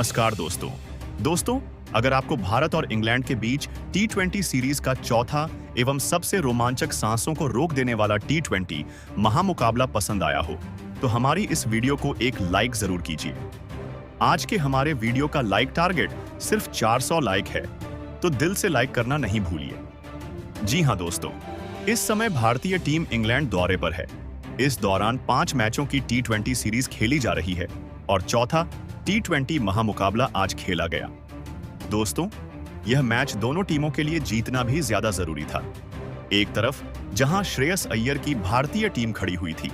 नमस्कार दोस्तों, अगर आपको भारत और इंग्लैंड के बीच टी20 सीरीज का चौथा एवं सबसे रोमांचक सांसों को रोक देने वाला टी20 महामुकाबला पसंद आया हो तो हमारी इस वीडियो को एक लाइक जरूर कीजिए। आज के हमारे वीडियो का लाइक टारगेट सिर्फ 400 लाइक है, तो दिल से लाइक करना नहीं भूलिए। जी हां दोस्तों, इस समय भारतीय टीम इंग्लैंड दौरे पर है। इस दौरान 5 मैचों की टी20 सीरीज खेली जा रही है और चौथा टी20 महामुकाबला आज खेला गया। दोस्तों, यह मैच दोनों टीमों के लिए जीतना भी ज्यादा जरूरी था। एक तरफ जहां श्रेयस अय्यर की भारतीय टीम खड़ी हुई थी,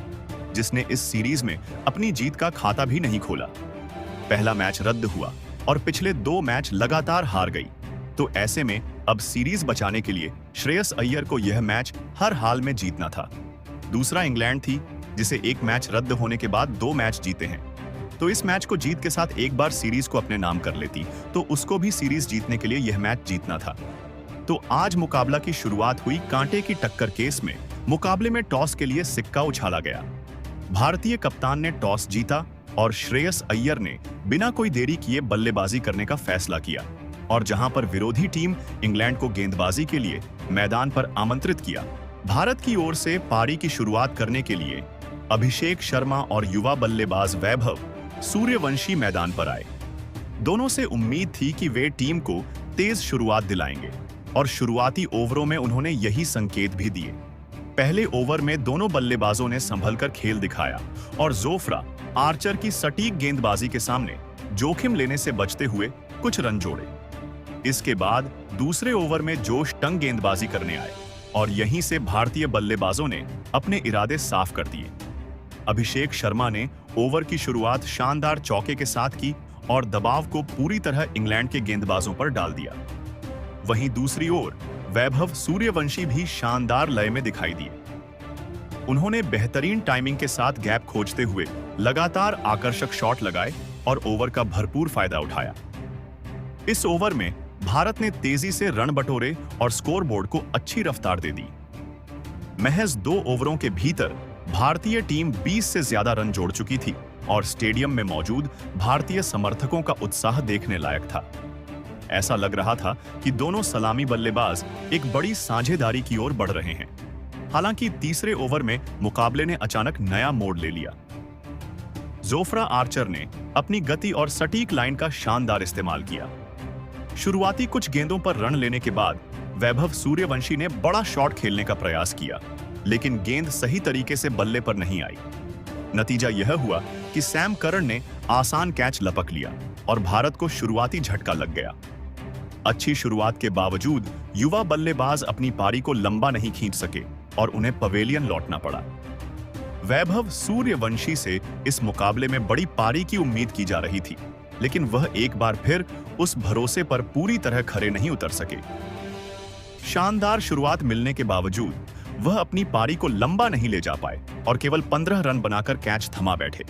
जिसने इस सीरीज में अपनी जीत का खाता भी नहीं खोला। पहला मैच रद्द हुआ और पिछले 2 मैच लगातार हार गई, तो ऐसे में अब सीरीज बचाने के लिए श्रेयस अय्यर को यह मैच हर हाल में जीतना था। दूसरा इंग्लैंड थी, जिसे एक मैच रद्द होने के बाद 2 मैच जीते हैं, तो इस मैच को जीत के साथ एक बार सीरीज को अपने नाम कर लेती तो उसको भी सीरीज जीतने के लिए यह मैच जीतना था। तो आज मुकाबला की शुरुआत हुई कांटे की टक्कर केस में। मुकाबले में टॉस के लिए सिक्का उछाला गया। भारतीय कप्तान ने टॉस जीता और श्रेयस अय्यर ने बिना कोई देरी किए बल्लेबाजी करने का फैसला किया और जहां पर विरोधी टीम इंग्लैंड को गेंदबाजी के लिए मैदान पर आमंत्रित किया। भारत की ओर से पारी की शुरुआत करने के लिए अभिषेक शर्मा और युवा बल्लेबाज वैभव सूर्यवंशी मैदान पर आए। दोनों से उम्मीद थी कि वे टीम को तेज शुरुआत दिलाएंगे और शुरुआती ओवरों में उन्होंने यही संकेत भी दिए। पहले ओवर में दोनों बल्लेबाजों ने संभलकर खेल दिखाया और जोफ्रा आर्चर की सटीक गेंदबाजी के सामने जोखिम लेने से बचते हुए कुछ रन जोड़े। इसके बाद दूसरे ओवर में जोश टंग गेंदबाजी करने आए और यहीं से भारतीय बल्लेबाजों ने अपने इरादे साफ कर दिए। अभिषेक शर्मा ने ओवर की शुरुआत शानदार चौके के साथ की और दबाव को पूरी तरह इंग्लैंड के गेंदबाजों पर डाल दिया। वहीं दूसरी ओर वैभव सूर्यवंशी भी शानदार लय में दिखाई दिए। उन्होंने बेहतरीन टाइमिंग के साथ गैप खोजते हुए लगातार आकर्षक शॉट लगाए और ओवर का भरपूर फायदा उठाया। इस ओवर में भारत ने तेजी से रन बटोरे और स्कोरबोर्ड को अच्छी रफ्तार दे दी। महज 2 ओवरों के भीतर भारतीय टीम 20 से ज्यादा रन जोड़ चुकी थी और स्टेडियम में मौजूद भारतीय समर्थकों का उत्साह देखने लायक था। ऐसा लग रहा था कि दोनों सलामी बल्लेबाज एक बड़ी साझेदारी की ओर बढ़ रहे हैं। हालांकि तीसरे ओवर में मुकाबले ने अचानक नया मोड़ ले लिया। जोफ्रा आर्चर ने अपनी गति और सटीक लाइन का शानदार इस्तेमाल किया। शुरुआती कुछ गेंदों पर रन लेने के बाद वैभव सूर्यवंशी ने बड़ा शॉट खेलने का प्रयास किया, लेकिन गेंद सही तरीके से बल्ले पर नहीं आई। नतीजा यह हुआ कि सैम करन ने आसान कैच लपक लिया और भारत को शुरुआती झटका लग गया। अच्छी शुरुआत के बावजूद युवा बल्लेबाज अपनी पारी को लंबा नहीं खींच सके और उन्हें पवेलियन लौटना पड़ा। वैभव सूर्यवंशी से इस मुकाबले में बड़ी पारी की उम्मीद की जा रही थी, लेकिन वह एक बार फिर उस भरोसे पर पूरी तरह खरे नहीं उतर सके। शानदार शुरुआत मिलने के बावजूद वह अपनी पारी को लंबा नहीं ले जा पाए और केवल 15 रन बनाकर कैच थमा बैठे।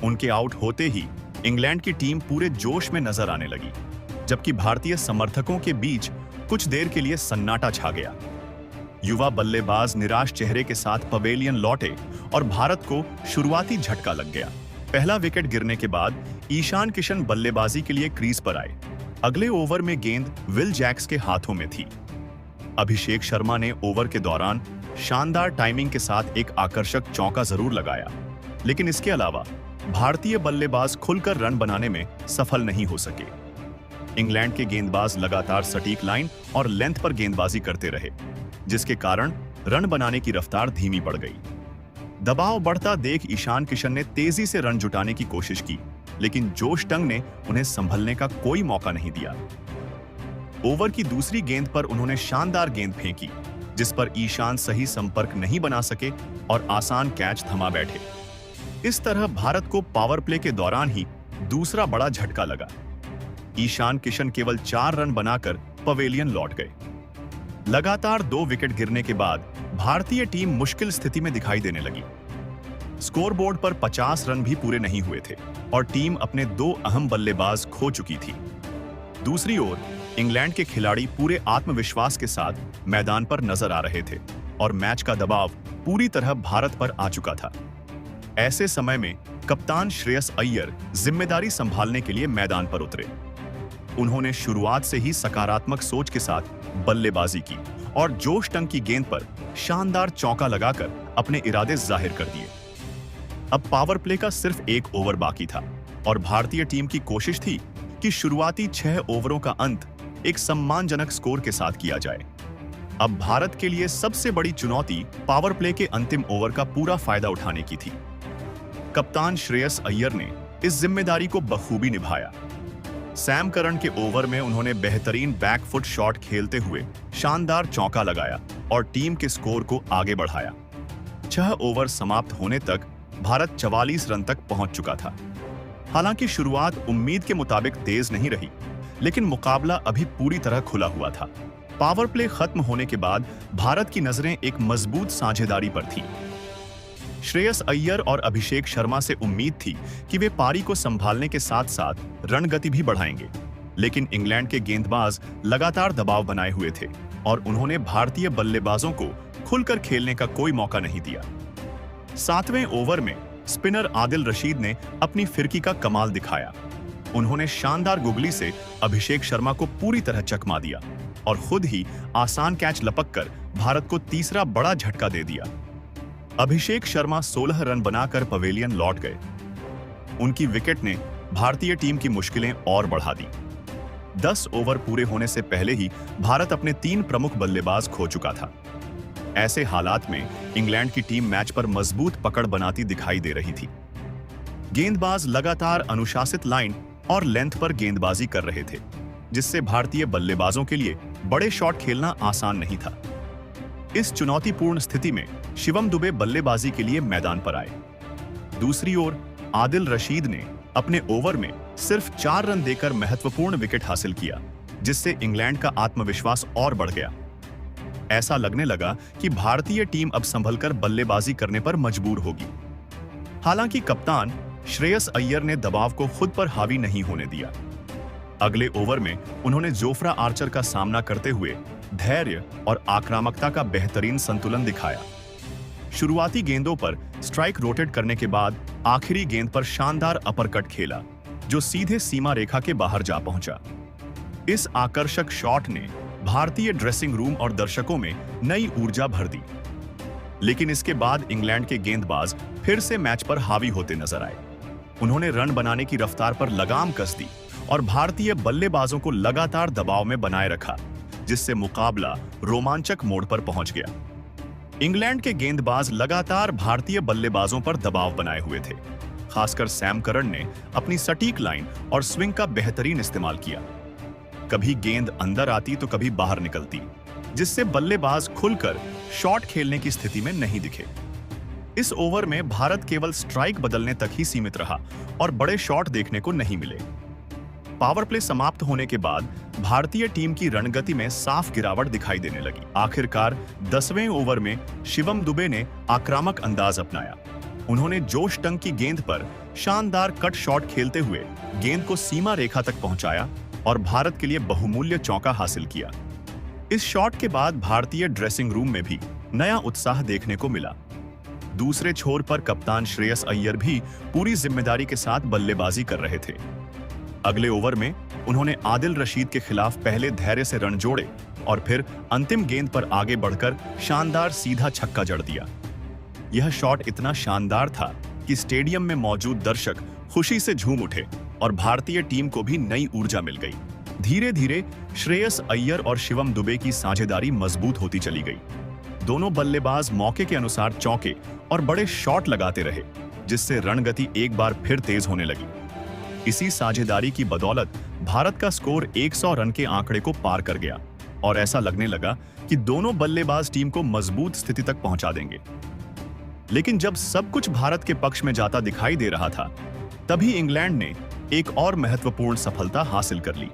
उनके आउट होते ही इंग्लैंड की टीम पूरे जोश में नजर आने लगी, जबकि भारतीय समर्थकों के बीच कुछ देर के लिए सन्नाटा छा गया। युवा बल्लेबाज निराश चेहरे के साथ पवेलियन लौटे और भारत को शुरुआती झटका लग गया। पहला विकेट गिरने के बाद ईशान किशन बल्लेबाजी के लिए क्रीज पर आए। अगले ओवर में गेंद विल जैक्स के हाथों में थी। अभिषेक शर्मा ने ओवर के दौरान शानदार टाइमिंग के साथ एक आकर्षक चौका जरूर लगाया, लेकिन इसके अलावा भारतीय बल्लेबाज खुलकर रन बनाने में सफल नहीं हो सके। इंग्लैंड के गेंदबाज लगातार सटीक लाइन और लेंथ पर गेंदबाजी करते रहे, जिसके कारण रन बनाने की रफ्तार धीमी पड़ गई। दबाव बढ़ता देख ईशान किशन ने तेजी से रन जुटाने की कोशिश की, लेकिन जोश टंग ने उन्हें संभलने का कोई मौका नहीं दिया। ओवर की दूसरी गेंद पर उन्होंने शानदार गेंद फेंकी, जिस पर ईशान सही संपर्क नहीं बना सके और आसान कैच थमा बैठे। इस तरह भारत को पावर प्ले के दौरान ही दूसरा बड़ा झटका लगा। ईशान किशन केवल 4 रन बनाकर पवेलियन लौट गए। लगातार 2 विकेट गिरने के बाद भारतीय टीम मुश्किल स्थिति में दिखाई देने लगी। स्कोरबोर्ड पर 50 रन भी पूरे नहीं हुए थे और टीम अपने 2 अहम बल्लेबाज खो चुकी थी। दूसरी ओर इंग्लैंड के खिलाड़ी पूरे आत्मविश्वास के साथ मैदान पर नजर आ रहे थे और मैच का दबाव पूरी तरह भारत पर आ चुका था। ऐसे समय में कप्तान श्रेयस अय्यर जिम्मेदारी संभालने के लिए मैदान पर उतरे। उन्होंने शुरुआत से ही सकारात्मक सोच के साथ बल्लेबाजी की और जोश टंग की गेंद पर शानदार चौका लगाकर अपने इरादे जाहिर कर दिए। अब पावर प्ले का सिर्फ एक ओवर बाकी था और भारतीय टीम की कोशिश थी कि शुरुआती 6 ओवरों का अंत एक सम्मानजनक स्कोर के साथ किया जाए। अब भारत के लिए सबसे बड़ी चुनौती पावर प्ले के अंतिम ओवर का पूरा फायदा उठाने की थी। कप्तान श्रेयस अय्यर ने इस जिम्मेदारी को बखूबी निभाया। सैम करन के ओवर में उन्होंने बेहतरीन बैकफुट शॉट खेलते हुए शानदार चौका लगाया और टीम के स्कोर को आगे बढ़ाया। 6 ओवर समाप्त होने तक भारत 44 रन तक पहुंच चुका था। हालांकि शुरुआत उम्मीद के मुताबिक तेज नहीं रही, लेकिन मुकाबला अभी पूरी तरह खुला हुआ था। पावर प्ले खत्म होने के बाद भारत की नजरें एक मजबूत साझेदारी पर थी। श्रेयस अय्यर और अभिषेक शर्मा से उम्मीद थी कि वे पारी को संभालने के साथ साथ रन गति भी बढ़ाएंगे, लेकिन इंग्लैंड के गेंदबाज लगातार दबाव बनाए हुए थे और उन्होंने भारतीय बल्लेबाजों को खुलकर खेलने का कोई मौका नहीं दिया। 7वें ओवर में स्पिनर आदिल रशीद ने अपनी फिरकी का कमाल दिखाया। उन्होंने शानदार गुगली से अभिषेक शर्मा को पूरी तरह चकमा दिया और खुद ही आसान कैच लपककर भारत को तीसरा बड़ा झटका दे दिया। अभिषेक शर्मा 16 रन बनाकर पवेलियन लौट गए। उनकी विकेट ने भारतीय टीम की मुश्किलें और बढ़ा दी। 10 ओवर पूरे होने से पहले ही भारत अपने 3 प्रमुख बल्लेबाज खो चुका था। ऐसे हालात में इंग्लैंड की टीम मैच पर मजबूत पकड़ बनाती दिखाई दे रही थी। गेंदबाज लगातार अनुशासित लाइन और लेंथ पर गेंदबाजी कर रहे थे, जिससे भारतीय बल्लेबाजों के लिए बड़े शॉट खेलना आसान नहीं था। इस चुनौतीपूर्ण स्थिति में शिवम दुबे बल्लेबाजी के लिए मैदान पर आए। दूसरी ओर आदिल रशीद ने अपने ओवर में सिर्फ 4 रन देकर महत्वपूर्ण विकेट हासिल किया, जिससे इंग्लैंड का आत्मविश्वास और बढ़ गया। ऐसा लगने लगा कि भारतीय टीम अब संभलकर बल्लेबाजी करने पर मजबूर होगी। हालांकि कप्तान श्रेयस अय्यर ने दबाव को खुद पर हावी नहीं होने दिया। अगले ओवर में उन्होंने जोफ्रा आर्चर का सामना करते हुए धैर्य और आक्रामकता का बेहतरीन संतुलन दिखाया। शुरुआती गेंदों पर स्ट्राइक रोटेट करने के बाद आखिरी गेंद पर शानदार अपरकट खेला, जो सीधे सीमा रेखा के बाहर जा पहुंचा। इस आकर्षक शॉट ने भारतीय ड्रेसिंग रूम और दर्शकों में नई ऊर्जा भर दी। लेकिन इसके बाद इंग्लैंड के गेंदबाज फिर से मैच पर हावी होते नजर आए। उन्होंने रन बनाने की रफ्तार पर लगाम कस दी और भारतीय बल्लेबाजों को लगातार दबाव में बनाए रखा, जिससे मुकाबला रोमांचक मोड़ पर पहुंच गया। इंग्लैंड के गेंदबाज लगातार भारतीय बल्लेबाजों पर दबाव बनाए हुए थे। खासकर सैम करन ने अपनी सटीक लाइन और स्विंग का बेहतरीन इस्तेमाल किया। कभी गेंद अंदर आती तो कभी बाहर निकलती, जिससे बल्लेबाज खुलकर शॉट खेलने की स्थिति में नहीं दिखे। इस ओवर में भारत केवल स्ट्राइक बदलने तक ही सीमित रहा और बड़े शॉट देखने को नहीं मिले। पावर प्ले समाप्त होने के बाद भारतीय टीम की रणगति में साफ गिरावट दिखाई देने लगी। आखिरकार 10वें ओवर में शिवम दुबे ने आक्रामक अंदाज अपनाया। उन्होंने जोश टंग की गेंद पर शानदार कट शॉट खेलते हुए गेंद को सीमा रेखा तक पहुंचाया और भारत के लिए बहुमूल्य चौका हासिल किया। इस शॉट के बाद भारतीय ड्रेसिंग रूम में भी नया उत्साह देखने को मिला। दूसरे छोर पर कप्तान श्रेयस अय्यर भी पूरी जिम्मेदारी के साथ बल्लेबाजी कर रहे थे। अगले ओवर में उन्होंने आदिल रशीद के खिलाफ पहले धैर्य से रन जोड़े और फिर अंतिम गेंद पर आगे बढ़कर शानदार सीधा छक्का जड़ दिया। यह शॉट इतना शानदार था कि स्टेडियम में मौजूद दर्शक खुशी से झूम उठे और भारतीय टीम को भी नई ऊर्जा मिल गई। धीरे धीरे श्रेयस अय्यर और शिवम दुबे की साझेदारी मजबूत होती चली गई। दोनों बल्लेबाज मौके के अनुसार चौके और बड़े शॉट लगाते रहे, जिससे रणगति एक बार फिर तेज होने लगी। इसी साझेदारी की बदौलत भारत का स्कोर 100 रन के आंकड़े को पार कर गया और ऐसा लगने लगा कि दोनों बल्लेबाज टीम को मजबूत स्थिति तक पहुंचा देंगे। लेकिन जब सब कुछ भारत के पक्ष में जाता दिखाई दे रहा था, तभी इंग्लैंड ने एक और महत्वपूर्ण सफलता हासिल कर ली।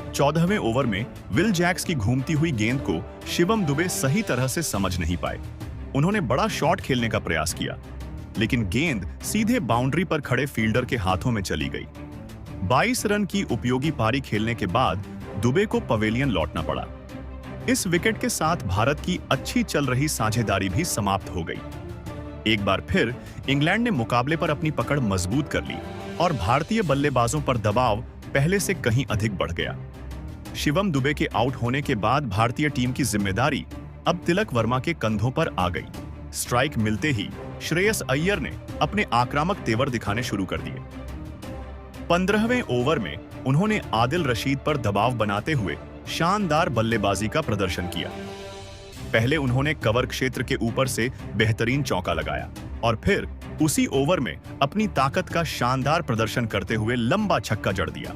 14वें ओवर में विल जैक्स की घूमती हुई गेंद को शिवम दुबे सही तरह से समझ नहीं पाए। उन्होंने बड़ा शॉट खेलने का प्रयास किया, लेकिन गेंद सीधे बाउंड्री पर खड़े फील्डर के हाथों में चली गई। 22 रन की उपयोगी पारी खेलने के बाद दुबे को पवेलियन लौटना पड़ा। इस विकेट के साथ भारत की अच्छी चल रही साझेदारी भी समाप्त हो गई। एक बार फिर इंग्लैंड ने मुकाबले पर अपनी पकड़ मजबूत कर ली और भारतीय बल्लेबाजों पर दबाव पहले से कहीं अधिक बढ़ गया। शिवम दुबे के आउट होने के बाद भारतीय टीम की जिम्मेदारी अब तिलक वर्मा के कंधों पर आ गई। स्ट्राइक मिलते ही श्रेयस अय्यर ने अपने आक्रामक तेवर दिखाने शुरू कर दिए। 15वें ओवर में उन्होंने आदिल रशीद पर दबाव बनाते हुए शानदार बल्लेबाजी का प्रदर्शन किया। पहले उन्होंने कवर क्षेत्र के ऊपर से बेहतरीन चौका लगाया और फिर उसी ओवर में अपनी ताकत का शानदार प्रदर्शन करते हुए लंबा छक्का जड़ दिया।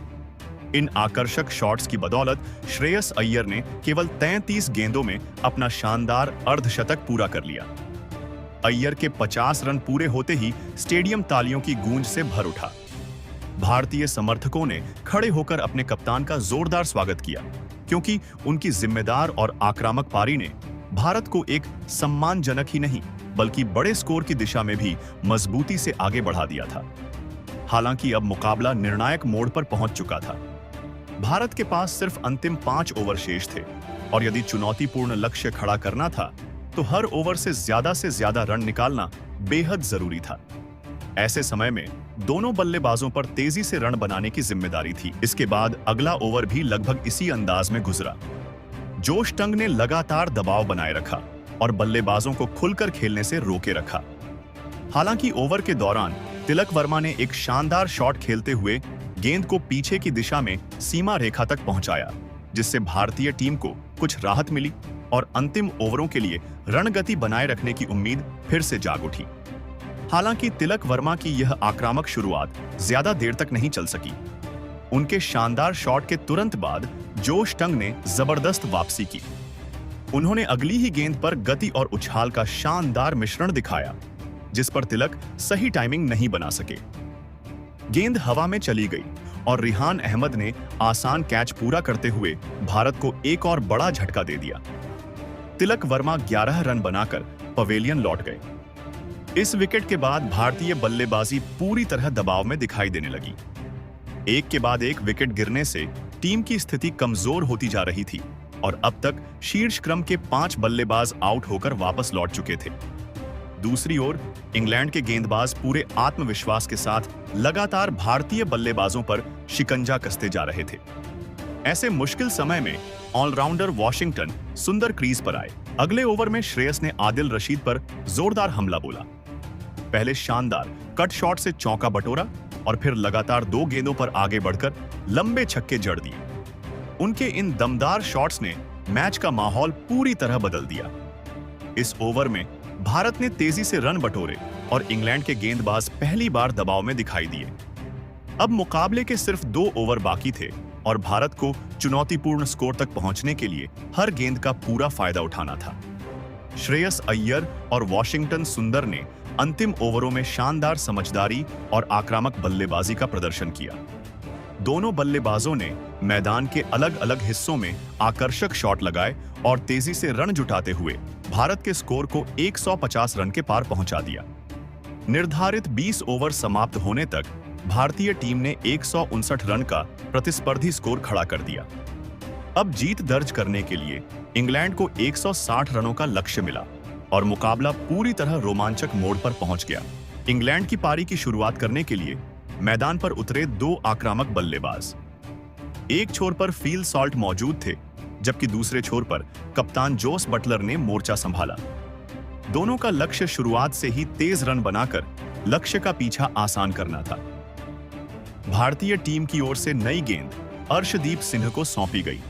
इन आकर्षक शॉट्स की बदौलत श्रेयस अय्यर ने केवल 33 गेंदों में अपना शानदार अर्धशतक पूरा कर लिया। अय्यर के 50 रन पूरे होते ही स्टेडियम तालियों की गूंज से भर उठा। भारतीय समर्थकों ने खड़े होकर अपने कप्तान का जोरदार स्वागत किया, क्योंकि उनकी जिम्मेदार और आक्रामक पारी ने भारत को एक सम्मानजनक ही नहीं बल्कि बड़े स्कोर की दिशा में भी मजबूती से आगे बढ़ा दिया था। हालांकि अब मुकाबला निर्णायक मोड़ पर पहुंच चुका था। भारत के पास सिर्फ अंतिम 5 ओवर शेष थे और यदि चुनौतीपूर्ण लक्ष्य खड़ा करना था तो हर ओवर से ज्यादा रन निकालना बेहद जरूरी था। ऐसे समय में दोनों बल्लेबाजों पर तेजी से रन बनाने की जिम्मेदारी थी। इसके बाद अगला ओवर भी लगभग इसी अंदाज में गुजरा। जोश टंग ने लगातार दबाव बनाए रखा और बल्लेबाजों को खुलकर खेलने से रोके रखा। हालांकि ओवर के दौरान तिलक वर्मा ने एक शानदार शॉट खेलते हुए गेंद को पीछे की दिशा में सीमा रेखा तक पहुंचाया, जिससे भारतीय टीम को कुछ राहत मिली और अंतिम ओवरों के लिए रणगति बनाए रखने की उम्मीद फिर से जाग उठी। हालांकि तिलक वर्मा की यह आक्रामक शुरुआत ज्यादा देर तक नहीं चल सकी। उनके शानदार शॉट के तुरंत बाद जोश टंग ने जबरदस्त वापसी की। उन्होंने अगली ही गेंद पर गति और उछाल का शानदार मिश्रण दिखाया, जिस पर तिलक सही टाइमिंग नहीं बना सके। गेंद हवा में चली गई और रिहान अहमद ने आसान कैच पूरा करते हुए भारत को एक और बड़ा झटका दे दिया। तिलक वर्मा 11 रन बनाकर पवेलियन लौट गए। इस विकेट के बाद भारतीय बल्लेबाजी पूरी तरह दबाव में दिखाई देने लगी। एक के बाद एक विकेट गिरने से टीम की स्थिति कमजोर होती जा रही थी और अब तक शीर्ष क्रम के 5 बल्लेबाज आउट होकर वापस लौट चुके थे। दूसरी ओर इंग्लैंड के गेंदबाज पूरे आत्मविश्वास के साथ लगातार भारतीय बल्लेबाजों पर शिकंजा कसते जा रहे थे। ऐसे मुश्किल समय में ऑलराउंडर वॉशिंगटन सुंदर क्रीज पर आए। अगले ओवर में श्रेयस ने आदिल रशीद पर जोरदार हमला बोला। पहले शानदार कट शॉट से चौका बटोरा और फिर लगातार 2 गेंदों पर आगे बढ़कर लंबे छक्के जड़ दिए। उनके इन दमदार शॉट्स ने मैच का माहौल पूरी तरह बदल दिया। इस ओवर में भारत ने तेजी से रन बटोरे और इंग्लैंड के गेंदबाज पहली बार दबाव में दिखाई दिए। अब मुकाबले के सिर्फ 2 ओवर बाकी थे और भारत को चुनौतीपूर्ण स्कोर तक पहुंचने के लिए हर गेंद का पूरा फायदा उठाना था। श्रेयस अय्यर और वॉशिंगटन सुंदर ने अंतिम ओवरों में शानदार समझदारी और आक्रामक बल्लेबाजी का प्रदर्शन किया। दोनों बल्लेबाजों ने मैदान के अलग अलग हिस्सों में आकर्षक शॉट लगाए और तेजी से रन जुटाते हुए भारत के स्कोर को 150 रन के पार पहुंचा दिया। निर्धारित 20 ओवर समाप्त होने तक भारतीय टीम ने 159 रन का प्रतिस्पर्धी स्कोर खड़ा कर दिया। अब जीत दर्ज करने के लिए इंग्लैंड को 160 रनों का लक्ष्य मिला और मुकाबला पूरी तरह रोमांचक मोड़ पर पहुंच गया। इंग्लैंड की पारी की शुरुआत करने के लिए मैदान पर उतरे 2 आक्रामक बल्लेबाज। एक छोर पर फील सॉल्ट मौजूद थे, जबकि दूसरे छोर पर कप्तान जोस बटलर ने मोर्चा संभाला। दोनों का लक्ष्य शुरुआत से ही तेज रन बनाकर लक्ष्य का पीछा आसान करना था। भारतीय टीम की ओर से नई गेंद अर्शदीप सिंह को सौंपी गई।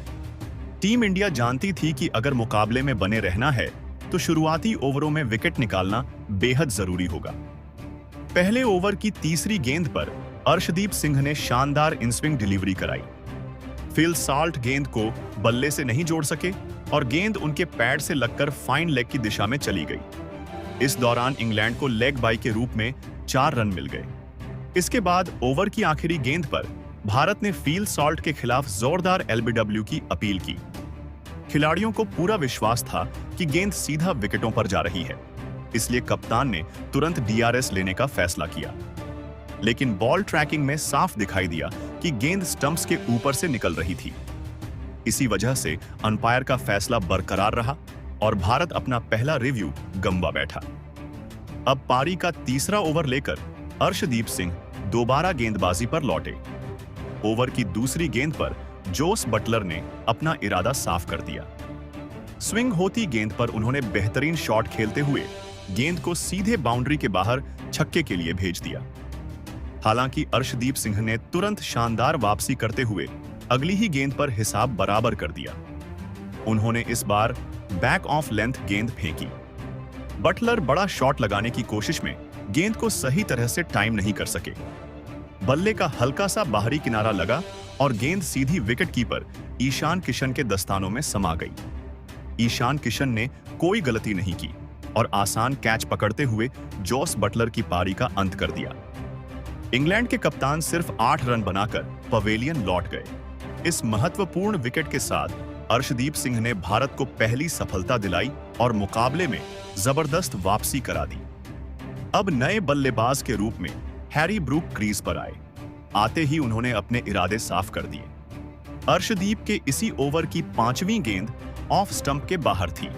टीम इंडिया जानती थी कि अगर मुकाबले में बने रहना है तो शुरुआती ओवरों में विकेट निकालना बेहद जरूरी होगा। पहले ओवर की तीसरी गेंद पर अर्शदीप सिंह ने शानदार इनस्विंग डिलीवरी कराई। फिल सॉल्ट गेंद को बल्ले से नहीं जोड़ सके और गेंद उनके पैड से लगकर फाइन लेग की दिशा में चली गई। इस दौरान इंग्लैंड को लेग बाई के रूप में 4 रन मिल गए। इसके बाद ओवर की आखिरी गेंद पर भारत ने फील सॉल्ट के खिलाफ जोरदार एलबीडब्ल्यू की अपील की। खिलाड़ियों को पूरा विश्वास था कि गेंद सीधा विकेटों पर जा रही है, इसलिए कप्तान ने तुरंत डीआरएस लेने का फैसला किया। लेकिन बॉल ट्रैकिंग में साफ दिखाई दिया कि गेंद स्टंप्स के ऊपर से निकल रही थी। इसी वजह से अंपायर का फैसला बरकरार रहा और भारत अपना पहला रिव्यू गंवा बैठा। अब पारी का तीसरा ओवर लेकर अर्शदीप सिंह दोबारा गेंदबाजी पर लौटे। ओवर की दूसरी गेंद पर जोस बटलर ने अपना इरादा साफ कर दिया। स्विंग होती गेंद पर उन्होंने बेहतरीन शॉट खेलते हुए गेंद को सीधे बाउंड्री के बाहर छक्के के लिए भेज दिया। हालांकि अर्शदीप सिंह ने तुरंत शानदार वापसी करते हुए अगली ही गेंद पर हिसाब बराबर कर दिया। उन्होंने इस बार बैक ऑफ लेंथ गेंद फेंकी। बटलर बड़ा शॉट लगाने की कोशिश में गेंद को सही तरह से टाइम नहीं कर सके। बल्ले का हल्का सा बाहरी किनारा लगा और गेंद सीधी विकेट कीपर ईशान किशन के दस्तानों में समा गई। ईशान किशन ने कोई गलती नहीं की और आसान कैच पकड़ते हुए जोस बटलर की पारी का अंत कर दिया। इंग्लैंड के कप्तान सिर्फ 8 रन बनाकर पवेलियन लौट गए। इस महत्वपूर्ण विकेट के साथ अर्शदीप सिंह ने भारत को पहली सफलता दिलाई और मुकाबले में जबरदस्त वापसी करा दी। अब नए बल्लेबाज के रूप में हैरी ब्रूक क्रीज पर आए। आते ही उन्होंने अपने इरादे साफ कर दिए। अर्शदीप के इसी ओवर की 5वीं गेंद ऑफ स्टंप के बाहर थी।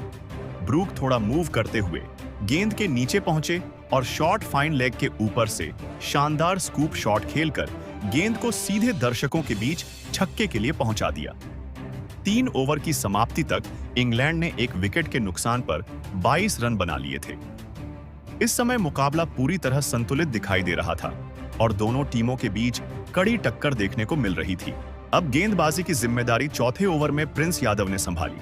ब्रूक थोड़ा मूव करते हुए गेंद के नीचे पहुंचे और शॉर्ट फाइन लेग के ऊपर से शानदार स्कूप शॉट खेलकर गेंद को सीधे दर्शकों के बीच छक्के के लिए पहुंचा दिया। 3 ओवर की समाप्ति तक इंग्लैंड ने एक विकेट के नुकसान पर 22 रन बना लिए थे। इस समय मुकाबला पूरी तरह संतुलित दिखाई दे रहा था और दोनों टीमों के बीच कड़ी टक्कर देखने को मिल रही थी। अब गेंदबाजी की जिम्मेदारी चौथे ओवर में प्रिंस यादव ने संभाली,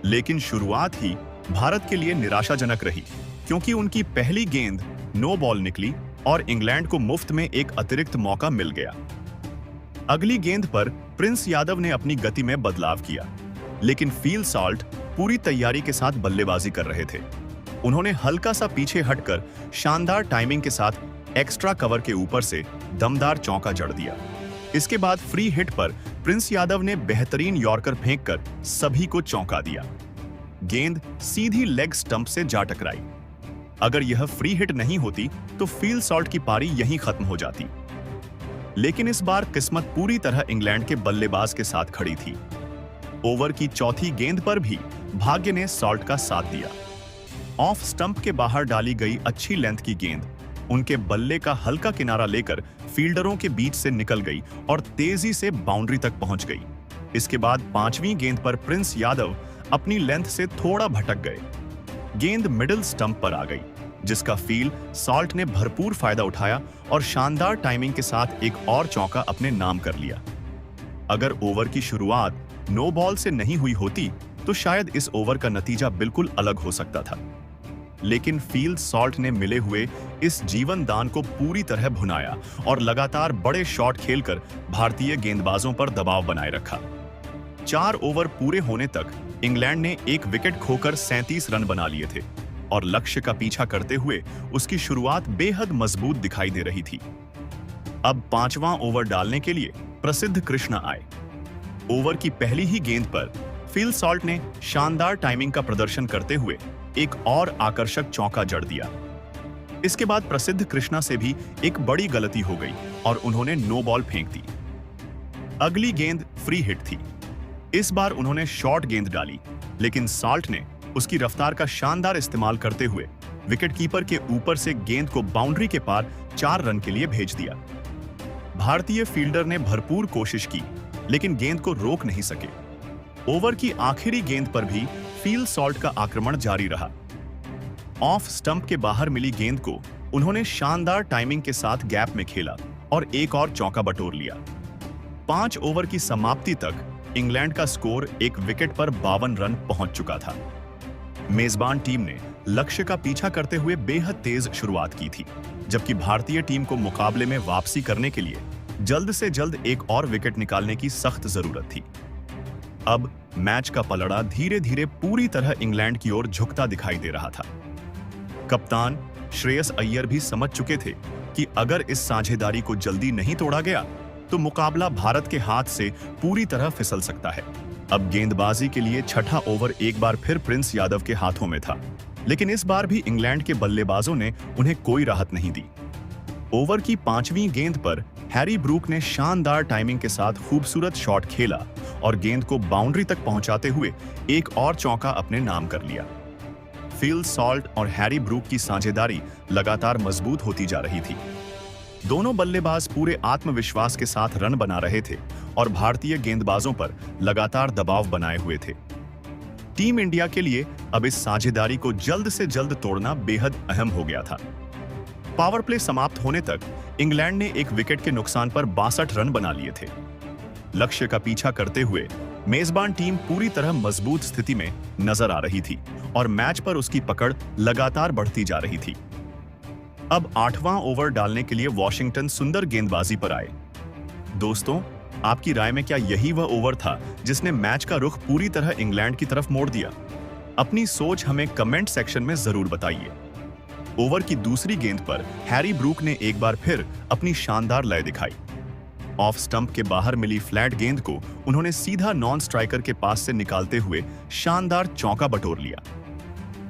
लेकिन शुरुआत ही भारत के लिए निराशाजनक रही क्योंकि उनकी पहली गेंद नो बॉल निकली और इंग्लैंड को मुफ्त में एक अतिरिक्त मौका मिल गया। अगली गेंद पर प्रिंस यादव ने अपनी गति में बदलाव किया, लेकिन फील सॉल्ट पूरी तैयारी के साथ बल्लेबाजी कर रहे थे। उन्होंने हल्का सा पीछे हटकर शानदार टाइमिंग के साथ एक्स्ट्रा कवर के ऊपर से दमदार चौका जड़ दिया। इसके बाद फ्री हिट पर प्रिंस यादव ने बेहतरीन यॉर्कर फेंककर सभी को चौंका दिया। गेंद सीधी लेग स्टंप से जा टकराई। अगर यह फ्री हिट नहीं होती तो फील सॉल्ट की पारी यहीं खत्म हो जाती। लेकिन इस बार किस्मत पूरी तरह इंग्लैंड के बल्लेबाज के साथ खड़ी थी। ओवर की चौथी गेंद पर भी भाग्य ने सॉल्ट का साथ दिया। ऑफ स्टंप के बाहर डाली गई अच्छी लेंथ की गेंद उनके बल्ले का हल्का किनारा लेकर फील्डरों के बीच से निकल गई और तेजी से बाउंड्री तक पहुंच गई। इसके बाद 5वीं गेंद पर प्रिंस यादव अपनी लेंथ से थोड़ा भटक गए। गेंद मिडिल स्टंप पर आ गई, जिसका फील सॉल्ट ने भरपूर फायदा उठाया और शानदार टाइमिंग के साथ एक और चौका अपने नाम कर लिया। अगर ओवर की शुरुआत नो बॉल से नहीं हुई होती तो शायद इस ओवर का नतीजा बिल्कुल अलग हो सकता था, लेकिन फील सॉल्ट ने मिले हुए इस जीवन दान को पूरी तरह भुनाया और लगातार बड़े शॉट खेलकर भारतीय गेंदबाजों पर दबाव बनाए रखा। 4 ओवर पूरे होने तक इंग्लैंड ने एक विकेट खोकर 37 रन बना लिए थे और लक्ष्य का पीछा करते हुए उसकी शुरुआत बेहद मजबूत दिखाई दे रही थी। अब 5वां ओवर डालने के लिए प्रसिद्ध कृष्णा आए। ओवर की पहली ही गेंद पर फील सॉल्ट ने शानदार टाइमिंग का प्रदर्शन करते हुए एक और आकर्षक चौका जड़ दिया। इसके बाद प्रसिद्ध कृष्णा से भी एक बड़ी गलती हो गई और उन्होंने नो बॉल फेंक दी। अगली गेंद फ्री हिट थी। इस बार उन्होंने शॉर्ट गेंद डाली, लेकिन सॉल्ट ने उसकी रफ्तार का शानदार इस्तेमाल करते हुए विकेटकीपर के ऊपर से गेंद को बाउंड्री के पार 4 रन के लिए भेज दिया। भारतीय फील्डर ने भरपूर कोशिश की, लेकिन गेंद को रोक नहीं सके। ओवर की आखिरी गेंद पर भी फील सॉल्ट का आक्रमण जारी रहा। ऑफ स्टंप के बाहर मिली गेंद को उन्होंने शानदार टाइमिंग के साथ गैप में खेला और एक और चौका बटोर लिया। 5 ओवर की समाप्ति तक इंग्लैंड का स्कोर एक विकेट पर 52 रन पहुंच चुका था। मेजबान टीम ने लक्ष्य का पीछा करते हुए बेहद तेज शुरुआत की थी, जबकि भारतीय टीम को मुकाबले में वापसी करने के लिए जल्द से जल्द एक और विकेट निकालने की सख्त जरूरत थी। अब मैच का पलड़ा धीरे धीरे पूरी तरह इंग्लैंड की ओर झुकता दिखाई दे रहा था। कप्तान श्रेयस अय्यर भी समझ चुके थे कि अगर इस साझेदारी को जल्दी नहीं तोड़ा गया तो मुकाबला भारत के हाथ से पूरी तरह फिसल सकता है। अब गेंदबाजी के लिए छठा ओवर एक बार फिर प्रिंस यादव के हाथों में था, लेकिन इस बार भी इंग्लैंड के बल्लेबाजों ने उन्हें कोई राहत नहीं दी। ओवर की 5वीं गेंद पर हैरी ब्रूक ने शानदार टाइमिंग के साथ खूबसूरत शॉट खेला और गेंद को बाउंड्री तक पहुंचाते हुए एक और चौका अपने नाम कर लिया। फिल सॉल्ट और हैरी ब्रूक की साझेदारी लगातार मजबूत होती जा रही थी। दोनों बल्लेबाज पूरे आत्मविश्वास के साथ रन बना रहे थे और भारतीय गेंदबाजों पर लगातार दबाव बनाए हुए थे। टीम इंडिया के लिए अब इस साझेदारी को जल्द से जल्द तोड़ना बेहद अहम हो गया था। पावर प्ले समाप्त होने तक इंग्लैंड ने एक विकेट के नुकसान पर 62 रन बना लिए थे। लक्ष्य का पीछा करते हुए मेजबान टीम पूरी तरह मजबूत स्थिति में नजर आ रही थी और मैच पर उसकी पकड़ लगातार बढ़ती जा रही थी। अब 8वां ओवर डालने के लिए वॉशिंगटन सुंदर गेंदबाजी पर आए। दोस्तों, आपकी राय में क्या यही वह ओवर था जिसने मैच का रुख पूरी तरह इंग्लैंड की तरफ मोड़ दिया? अपनी सोच हमें कमेंट सेक्शन में जरूर बताइए। ओवर की दूसरी गेंद पर हैरी ब्रूक ने एक बार फिर अपनी शानदार लय दिखाई। ऑफ स्टंप के बाहर मिली फ्लैट गेंद को उन्होंने सीधा नॉन स्ट्राइकर के पास से निकालते हुए शानदार चौका बटोर लिया।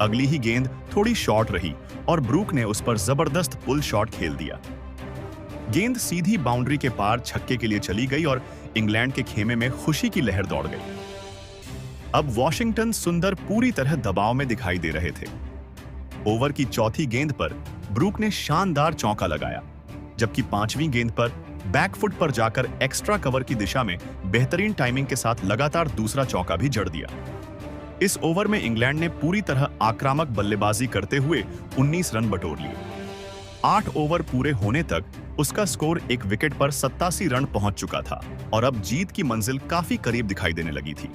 अगली ही गेंद थोड़ी शॉर्ट रही और ब्रूक ने उस पर जबरदस्त पुल शॉट खेल दिया। गेंद सीधी बाउंड्री के पार छक्के के लिए चली गई और इंग्लैंड के खेमे में खुशी की लहर दौड़ गई। अब वॉशिंगटन सुंदर पूरी तरह दबाव में दिखाई दे रहे थे। ओवर की चौथी गेंद पर ब्रूक ने शानदार चौका लगाया, जबकि 5वीं गेंद पर बैकफुट पर जाकर एक्स्ट्रा कवर की दिशा में बेहतरीन टाइमिंग के साथ लगातार दूसरा चौका भी जड़ दिया। इस ओवर में इंग्लैंड ने पूरी तरह आक्रामक बल्लेबाजी करते हुए 19 रन बटोर लिए। 8 ओवर पूरे होने तक उसका स्कोर एक विकेट पर 87 रन पहुंच चुका था और अब जीत की मंजिल काफी करीब दिखाई देने लगी थी।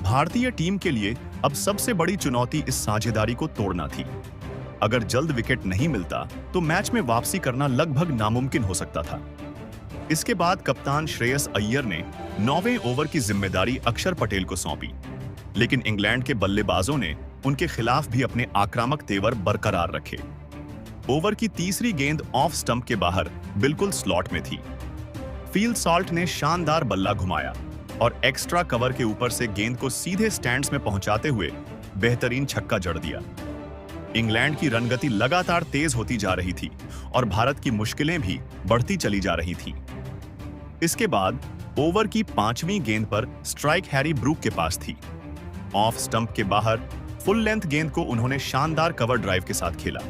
भारतीय टीम के लिए अब सबसे बड़ी चुनौती इस साझेदारी को तोड़ना थी। अगर जल्द विकेट नहीं मिलता तो मैच में वापसी करना लगभग नामुमकिन हो सकता था। इसके बाद कप्तान श्रेयस अय्यर ने 9वें ओवर की जिम्मेदारी अक्षर पटेल को सौंपी, लेकिन इंग्लैंड के बल्लेबाजों ने उनके खिलाफ भी अपने आक्रामक तेवर बरकरार रखे। ओवर की तीसरी गेंद ऑफ स्टंप के बाहर बिल्कुल स्लॉट में थी। फील्ड सॉल्ट ने शानदार बल्ला घुमाया और एक्स्ट्रा कवर के ऊपर से गेंद को सीधे स्टैंड्स में पहुंचाते हुए बेहतरीन छक्का जड़ दिया। इंग्लैंड की रनगति लगातार तेज होती जा रही थी और भारत की मुश्किलें भी बढ़ती चली जा रही थी। इसके बाद ओवर की 5वीं गेंद पर स्ट्राइक हैरी ब्रूक के पास थी। ऑफ स्टंप के बाहर फुल लेंथ गेंद को उन्होंने शानदार कवर ड्राइव के साथ खेला।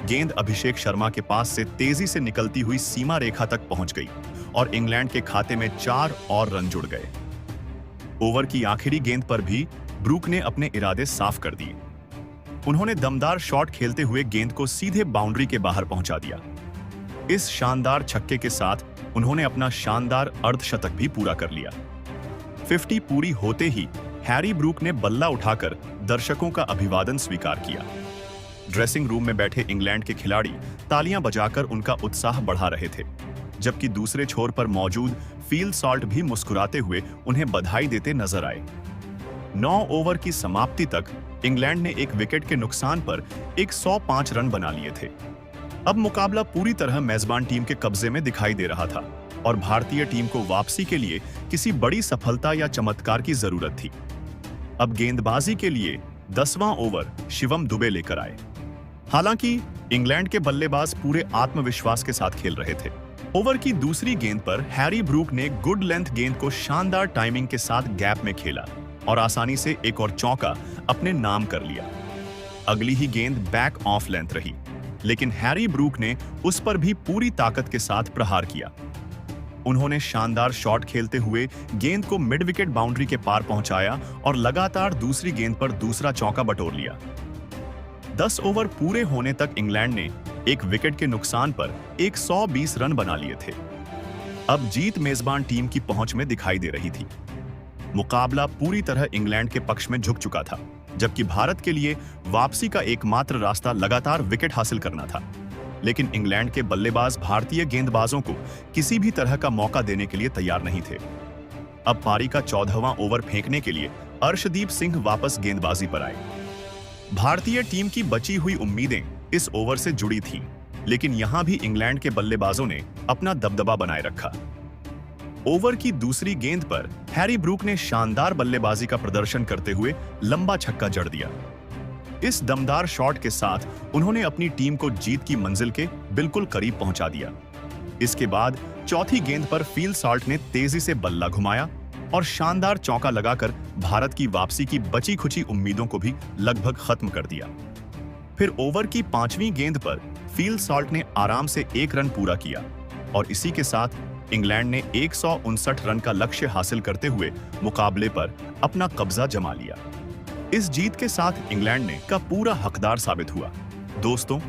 गेंद अभिषेक शर्मा के पास से तेजी से निकलती हुई सीमा रेखा तक पहुंच गई और इंग्लैंड के खाते में 4 और रन जुड़ गए। ओवर की आखिरी गेंद पर भी ब्रूक ने अपने इरादे साफ कर दिए। उन्होंने दमदार शॉट खेलते हुए गेंद को सीधे बाउंड्री के बाहर पहुंचा दिया। इस शानदार छक्के के साथ उन्होंने अपना शानदार अर्धशतक भी पूरा कर लिया। 50 पूरी होते ही हैरी ब्रूक ने बल्ला उठाकर दर्शकों का अभिवादन स्वीकार किया। ड्रेसिंग रूम में बैठे इंग्लैंड के खिलाड़ी तालियां बजाकर उनका उत्साह बढ़ा रहे थे, जबकि दूसरे छोर पर मौजूद फील्ड सॉल्ट भी मुस्कुराते हुए उन्हें बधाई देते नजर आए। 9 ओवर की समाप्ति तक इंग्लैंड ने एक विकेट के नुकसान पर 105 रन बना लिए थे। अब मुकाबला पूरी तरह मेजबान टीम के कब्जे में दिखाई दे रहा था और भारतीय टीम को वापसी के लिए किसी बड़ी सफलता या चमत्कार की जरूरत थी। अब गेंदबाजी के लिए 10वां ओवर शिवम दुबे लेकर आए। हालांकि इंग्लैंड के बल्लेबाज पूरे आत्मविश्वास के साथ खेल रहे थे। ओवर की दूसरी गेंद पर हैरी ब्रूक ने गुड लेंथ गेंद को शानदार टाइमिंग के साथ गैप में खेला और आसानी से एक और चौका अपने नाम कर लिया। अगली ही गेंद बैक ऑफ लेंथ रही, लेकिन हैरी ब्रूक ने उस पर भी पूरी ताकत के साथ प्रहार किया। उन्होंने शानदार शॉट खेलते हुए गेंद को मिड विकेट बाउंड्री के पार पहुंचाया और लगातार दूसरी गेंद पर दूसरा चौका बटोर लिया। 10 ओवर पूरे होने तक इंग्लैंड ने एक विकेट के नुकसान पर 120 रन बना लिए थे। अब जीत मेजबान टीम की पहुंच में दिखाई दे रही थी। मुकाबला पूरी तरह इंग्लैंड के पक्ष में झुक चुका था, जबकि भारत के लिए वापसी का एकमात्र रास्ता लगातार विकेट हासिल करना था। लेकिन इंग्लैंड के बल्लेबाज भारतीय गेंदबाजों को किसी भी तरह का मौका देने के लिए तैयार नहीं थे। अब पारी का 14वां ओवर फेंकने के लिए अर्शदीप सिंह वापस गेंदबाजी पर आए। भारतीय टीम की बची हुई उम्मीदें इस ओवर से जुड़ी थीं, लेकिन यहां भी इंग्लैंड के बल्लेबाजों ने अपना दबदबा बनाए रखा। ओवर की दूसरी गेंद पर हैरी ब्रूक ने शानदार बल्लेबाजी का प्रदर्शन करते हुए लंबा छक्का जड़ दिया। इस दमदार शॉट के साथ उन्होंने अपनी टीम को जीत की मंजिल के बिल्कुल करीब पहुंचा दिया। इसके बाद चौथी गेंद पर फील्ड सॉल्ट ने तेजी से बल्ला घुमाया और शानदार चौका लगाकर भारत की वापसी की बची खुची उम्मीदों को भी लगभग खत्म कर दिया। फिर ओवर की 5वीं गेंद पर फील सॉल्ट ने आराम से 1 रन पूरा किया और इसी के साथ इंग्लैंड ने 159 रन का लक्ष्य हासिल करते हुए मुकाबले पर अपना कब्जा जमा लिया। इस जीत के साथ इंग्लैंड ने का पूरा हकदार साबित हुआ। दोस्तों,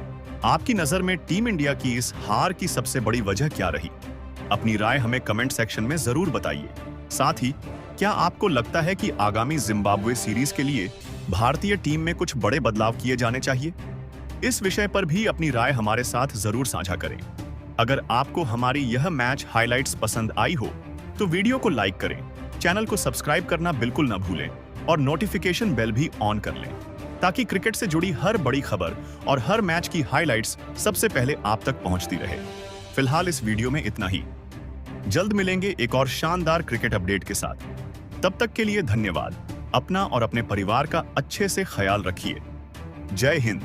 आपकी नजर में टीम इंडिया की इस हार की सबसे बड़ी वजह क्या रही? अपनी राय हमें कमेंट सेक्शन में जरूर बताइए। साथ ही क्या आपको लगता है कि आगामी जिम्बाब्वे सीरीज के लिए भारतीय टीम में कुछ बड़े बदलाव किए जाने चाहिए? इस विषय पर भी अपनी राय हमारे साथ जरूर साझा करें। अगर आपको हमारी यह मैच हाइलाइट्स पसंद आई हो तो वीडियो को लाइक करें, चैनल को सब्सक्राइब करना बिल्कुल न भूलें और नोटिफिकेशन बेल भी ऑन कर लें ताकि क्रिकेट से जुड़ी हर बड़ी खबर और हर मैच की हाइलाइट्स सबसे पहले आप तक पहुंचती रहे। फिलहाल इस वीडियो में इतना ही। जल्द मिलेंगे एक और शानदार क्रिकेट अपडेट के साथ। तब तक के लिए धन्यवाद। अपना और अपने परिवार का अच्छे से ख्याल रखिए। जय हिंद।